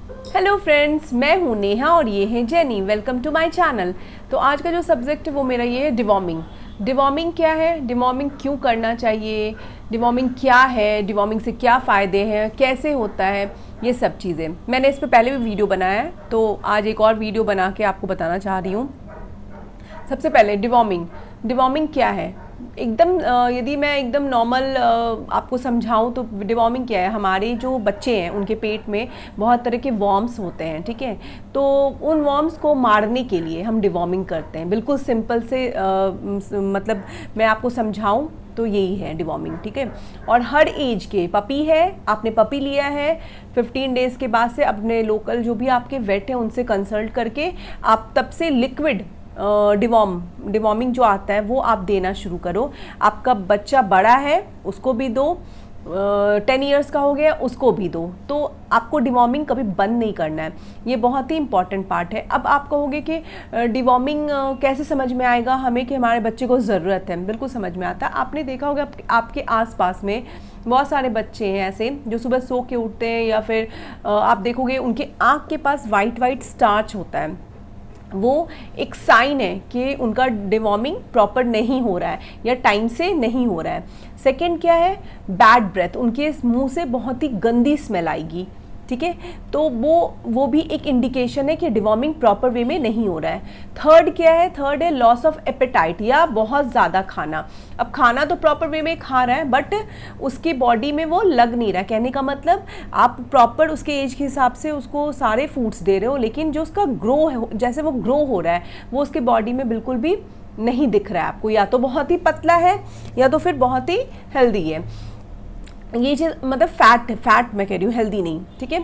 Hello friends, मैं हूँ नेहा और ये है Jenny. Welcome to my channel. तो आज का जो सब्जेक्ट है वो मेरा ये है डिवॉर्मिंग। डिवॉर्मिंग क्या है, डिवॉर्मिंग क्यों करना चाहिए, डिवॉर्मिंग क्या है, डिवॉर्मिंग से क्या फ़ायदे हैं, कैसे होता है, ये सब चीज़ें मैंने इस पर पहले भी वीडियो बनाया है, तो आज एक और वीडियो बना के आपको बताना चाह रही हूँ। सबसे पहले डिवॉर्मिंग। डिवॉर्मिंग क्या है, एकदम यदि मैं एकदम नॉर्मल आपको समझाऊं तो डिवॉर्मिंग क्या है। हमारे जो बच्चे हैं उनके पेट में बहुत तरह के वॉर्म्स होते हैं, ठीक है। तो उन वॉर्म्स को मारने के लिए हम डिवॉर्मिंग करते हैं। बिल्कुल सिंपल से मतलब मैं आपको समझाऊं तो यही है डिवॉर्मिंग, ठीक है। और हर एज के पपी है, आपने पपी लिया है 15 डेज़ के बाद से अपने लोकल जो भी आपके वेट हैं उनसे कंसल्ट करके आप तब से लिक्विड डिवॉर्मिंग जो आता है वो आप देना शुरू करो। आपका बच्चा बड़ा है उसको भी दो, 10 ईयर्स का हो गया उसको भी दो। तो आपको डिवॉर्मिंग कभी बंद नहीं करना है, ये बहुत ही इंपॉर्टेंट पार्ट है। अब आप कहोगे कि डिवॉर्मिंग कैसे समझ में आएगा हमें कि हमारे बच्चे को ज़रूरत है। बिल्कुल समझ में आता है। आपने देखा होगा आपके आसपास में बहुत सारे बच्चे हैं ऐसे जो सुबह सो के उठते हैं, या फिर आप देखोगे उनके आँख के पास वाइट वाइट स्टार्च होता है। वो एक साइन है कि उनका डिवॉर्मिंग प्रॉपर नहीं हो रहा है या टाइम से नहीं हो रहा है। सेकंड क्या है, बैड ब्रेथ, उनके मुंह से बहुत ही गंदी स्मेल आएगी, ठीक है। तो वो भी एक इंडिकेशन है कि डिवॉर्मिंग प्रॉपर वे में नहीं हो रहा है। थर्ड क्या है, थर्ड है लॉस ऑफ एपेटाइट या बहुत ज़्यादा खाना। अब खाना तो प्रॉपर वे में खा रहा है बट उसकी बॉडी में वो लग नहीं रहा। कहने का मतलब आप प्रॉपर उसके एज के हिसाब से उसको सारे फूड्स दे रहे हो, लेकिन जो उसका ग्रो है, जैसे वो ग्रो हो रहा है वो उसके बॉडी में बिल्कुल भी नहीं दिख रहा है आपको। या तो बहुत ही पतला है या तो फिर बहुत ही हेल्दी है। ये चीज़ मतलब फैट मैं कह रही हूँ, हेल्दी नहीं, ठीक है।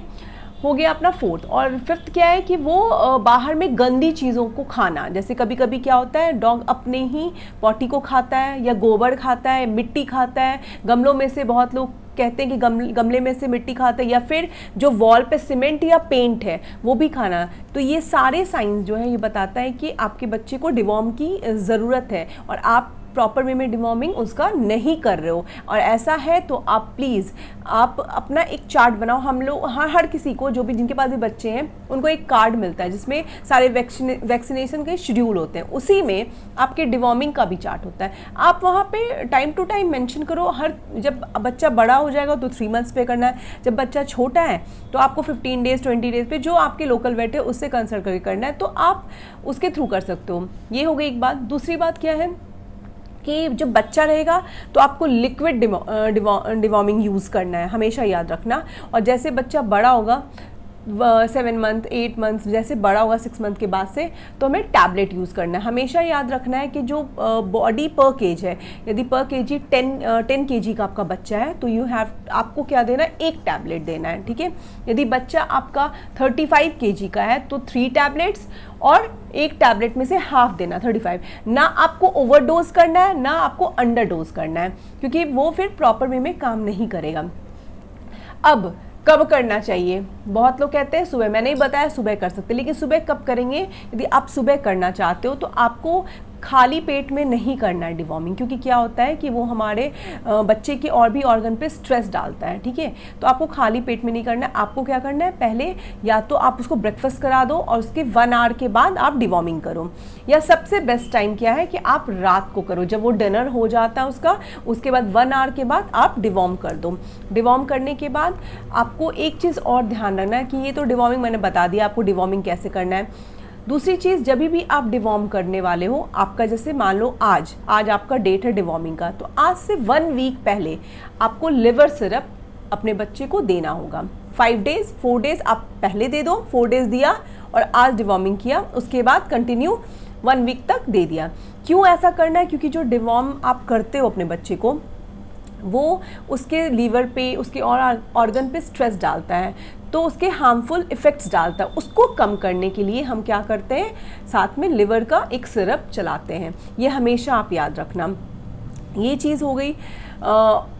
हो गया अपना फोर्थ। और फिफ्थ क्या है कि वो बाहर में गंदी चीज़ों को खाना। जैसे कभी कभी क्या होता है, डॉग अपने ही पॉटी को खाता है या गोबर खाता है, मिट्टी खाता है, गमलों में से बहुत लोग कहते हैं कि गमले में से मिट्टी खाता है, या फिर जो वॉल पे सीमेंट या पेंट है वो भी खाना। तो ये सारे साइंस जो है ये बताता है कि आपके बच्चे को डिवॉर्म की ज़रूरत है और आप प्रॉपर वे में डिवॉर्मिंग उसका नहीं कर रहे हो। और ऐसा है तो आप प्लीज़ आप अपना एक चार्ट बनाओ। हम लोग हर किसी को, जो भी जिनके पास भी बच्चे हैं, उनको एक कार्ड मिलता है जिसमें सारे वैक्सीनेशन के शेड्यूल होते हैं। उसी में आपके डिवॉर्मिंग का भी चार्ट होता है। आप वहाँ पे टाइम टू टाइम मेंशन करो। जब बच्चा बड़ा हो जाएगा तो 3 मंथ्स पे करना है, जब बच्चा छोटा है तो आपको 15 डेज़ 20 डेज़ पे जो आपके लोकल वेट है उससे कंसल्ट करके करना है, तो आप उसके थ्रू कर सकते हो। ये हो गई एक बात। दूसरी बात क्या है कि जब बच्चा रहेगा तो आपको लिक्विड डिवॉर्मिंग यूज़ करना है, हमेशा याद रखना। और जैसे बच्चा बड़ा होगा 7 मंथ 8 मंथ्स, जैसे बड़ा होगा 6 मंथ के बाद से, तो हमें टैबलेट यूज़ करना है। हमेशा याद रखना है कि जो बॉडी पर केज है, यदि पर केजी 10 केजी का आपका बच्चा है तो आपको क्या देना है, एक टैबलेट देना है, ठीक है। यदि बच्चा आपका 35 केजी का है तो 3 टैबलेट्स, और एक टैबलेट में से हाफ देना 35। ना आपको ओवरडोज करना है ना आपको अंडरडोज करना है, क्योंकि वो फिर प्रॉपर वे में काम नहीं करेगा। अब कब करना चाहिए, बहुत लोग कहते हैं सुबह। मैंने ही बताया सुबह कर सकते, लेकिन सुबह कब करेंगे। यदि आप सुबह करना चाहते हो तो आपको खाली पेट में नहीं करना है डिवॉर्मिंग, क्योंकि क्या होता है कि वो हमारे बच्चे के और भी ऑर्गन पे स्ट्रेस डालता है, ठीक है। तो आपको खाली पेट में नहीं करना है। आपको क्या करना है, पहले या तो आप उसको ब्रेकफास्ट करा दो और उसके 1 आवर के बाद आप डिवॉर्मिंग करो, या सबसे बेस्ट टाइम क्या है कि आप रात को करो, जब वो डिनर हो जाता है उसके बाद 1 आवर के बाद आप डिवॉर्म कर दो। डिवॉर्म करने के बाद आपको एक चीज़ और ध्यान रखना है कि ये तो डिवॉर्मिंग मैंने बता दिया आपको डिवॉर्मिंग कैसे करना है। दूसरी चीज़, जब भी आप डिवॉर्म करने वाले हो, आपका जैसे मान लो आज आपका डेट है डिवॉर्मिंग का, तो आज से 1 वीक पहले आपको लिवर सिरप अपने बच्चे को देना होगा। 4 डेज़ आप पहले दे दो, 4 डेज़ दिया और आज डिवॉर्मिंग किया, उसके बाद कंटिन्यू 1 वीक तक दे दिया। क्यों ऐसा करना है, क्योंकि जो डिवॉर्म आप करते हो अपने बच्चे को, वो उसके लीवर पे, उसके और ऑर्गन पे स्ट्रेस डालता है, तो उसके हार्मफुल इफ़ेक्ट्स डालता है। उसको कम करने के लिए हम क्या करते हैं, साथ में लिवर का एक सिरप चलाते हैं। ये हमेशा आप याद रखना। ये चीज़ हो गई।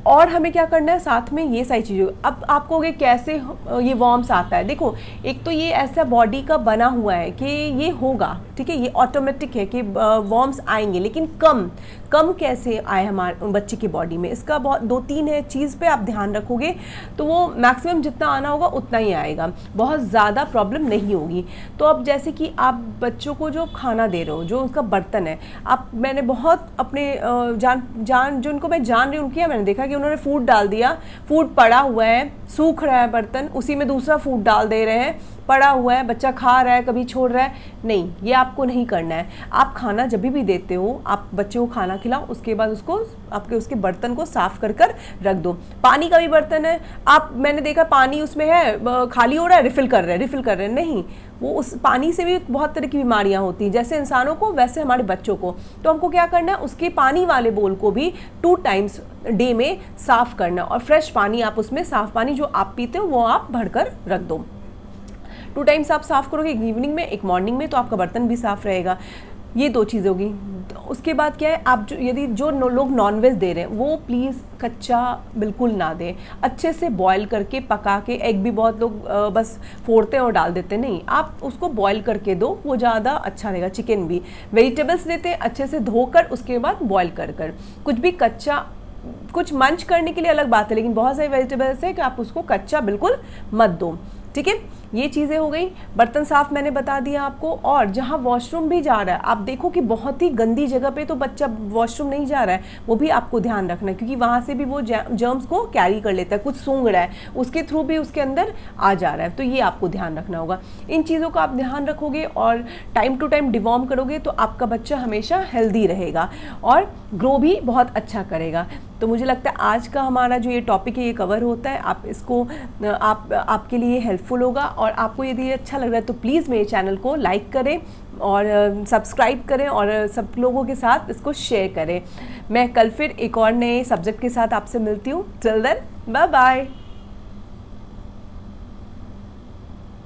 और हमें क्या करना है साथ में ये सारी चीज़ें। अब आप कहोगे कैसे ये वॉर्म्स आता है, देखो एक तो ये ऐसा बॉडी का बना हुआ है कि ये होगा, ठीक है, ये ऑटोमेटिक है कि वॉर्म्स आएंगे, लेकिन कम कम कैसे आए हमारे बच्चे की बॉडी में, इसका बहुत 2-3 है चीज़ पे आप ध्यान रखोगे तो वो मैक्सिमम जितना आना होगा उतना ही आएगा, बहुत ज़्यादा प्रॉब्लम नहीं होगी। तो अब जैसे कि आप बच्चों को जो खाना दे रहे हो, जो उसका बर्तन है, आप मैंने बहुत अपने जिनको मैं जान रही हूँ उनकी मैंने देखा कि उन्होंने फूड डाल दिया, फूड पड़ा हुआ है, सूख रहा है बर्तन, उसी में दूसरा फूड डाल दे रहे हैं, पड़ा हुआ है, बच्चा खा रहा है, कभी छोड़ रहा है। नहीं, ये आपको नहीं करना है। आप खाना जब भी देते हो, आप बच्चे को खाना खिलाओ, उसके बाद उसको उसके बर्तन को साफ कर कर रख दो। पानी का भी बर्तन है, आप मैंने देखा पानी उसमें है, खाली हो रहा है, रिफ़िल कर रहे हैं, नहीं, वो उस पानी से भी बहुत तरह की बीमारियां होती हैं, जैसे इंसानों को वैसे हमारे बच्चों को। तो हमको क्या करना है, उसके पानी वाले बोल को भी 2 टाइम्स डे में साफ़ करना, और फ्रेश पानी आप उसमें, साफ़ पानी जो आप पीते हो वो आप भरकर रख दो। 2 टाइम्स आप साफ़ करोगे, एक इवनिंग में एक मॉर्निंग में, तो आपका बर्तन भी साफ़ रहेगा। ये 2 चीज़ें होगी। तो उसके बाद क्या है, आप यदि जो लोग नॉनवेज दे रहे हैं वो प्लीज़ कच्चा बिल्कुल ना दें, अच्छे से बॉयल करके पका के, एग भी बहुत लोग बस फोड़ते हैं और डाल देते हैं, नहीं, आप उसको बॉयल करके दो, वो ज़्यादा अच्छा रहेगा। चिकन भी, वेजिटेबल्स देते हैं अच्छे से धोकर, उसके बाद बॉयल कर कर। कुछ भी कच्चा, कुछ मंच करने के लिए अलग बात है, लेकिन बहुत सारी वेजिटेबल्स है कि आप उसको कच्चा बिल्कुल मत दो, ठीक है। ये चीज़ें हो गई, बर्तन साफ मैंने बता दिया आपको। और जहाँ वॉशरूम भी जा रहा है, आप देखो कि बहुत ही गंदी जगह पे तो बच्चा वॉशरूम नहीं जा रहा है, वो भी आपको ध्यान रखना है, क्योंकि वहाँ से भी वो जर्म्स को कैरी कर लेता है, कुछ सूंघ रहा है, उसके थ्रू भी उसके अंदर आ जा रहा है, तो ये आपको ध्यान रखना होगा। इन चीज़ों का आप ध्यान रखोगे और टाइम टू टाइम डिवॉर्म करोगे तो आपका बच्चा हमेशा हेल्दी रहेगा और ग्रो भी बहुत अच्छा करेगा। तो मुझे लगता है आज का हमारा जो ये टॉपिक है ये कवर होता है, आप इसको आपके लिए हेल्पफुल होगा। और आपको यदि ये अच्छा लग रहा है तो प्लीज़ मेरे चैनल को लाइक करें और सब्सक्राइब करें और सब लोगों के साथ इसको शेयर करें। मैं कल फिर एक और नए सब्जेक्ट के साथ आपसे मिलती हूँ। Till then, bye bye.